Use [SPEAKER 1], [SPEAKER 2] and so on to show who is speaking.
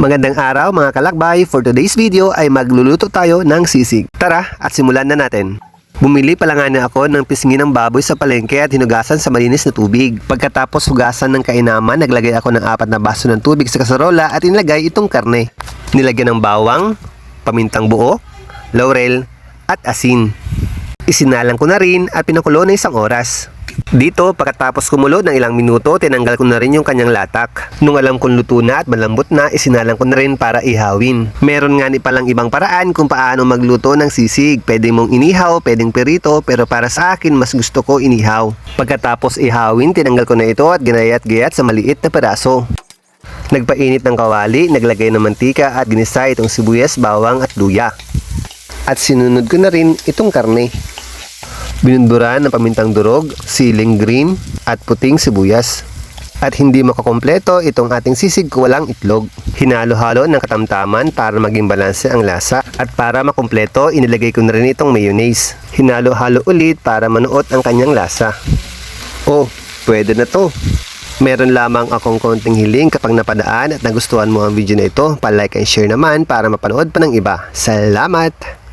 [SPEAKER 1] Magandang araw mga kalakbay, for today's video ay magluluto tayo ng sisig. Tara at simulan na natin. Bumili pala nga na ako ng pisngi ng baboy sa palengke at hinugasan sa malinis na tubig. Pagkatapos hugasan ng kainaman, naglagay ako ng 4 na baso ng tubig sa kasarola at inilagay itong karne. Nilagyan ng bawang, pamintang buo, laurel at asin. Isinalang ko na rin at pinakulo na 1 oras. Dito, pagkatapos kumulo ng ilang minuto, tinanggal ko na rin yung kanyang latak. Nung alam kong luto na at malambot na, isinalang ko na rin para ihawin. Meron nga ni palang ibang paraan kung paano magluto ng sisig. Pwede mong inihaw, pwedeng perito, pero para sa akin, mas gusto ko inihaw. Pagkatapos ihawin, tinanggal ko na ito at ginayat-gayat sa maliit na peraso. Nagpainit ng kawali, naglagay ng mantika at ginisa itong sibuyas, bawang at luya. At sinunod ko na rin itong karne. Binunduran ng pamintang durog, siling green at puting sibuyas. At hindi makakompleto itong ating sisig kung walang itlog. Hinalo-halo ng katamtaman para maging balanse ang lasa. At para makompleto, inilagay ko na rin itong mayonnaise. Hinalo-halo ulit para manuot ang kanyang lasa. Oh, pwede na to. Meron lamang akong konting hiling kapag napadaan at nagustuhan mo ang video na ito, pa-like and share naman para mapanood pa ng iba. Salamat!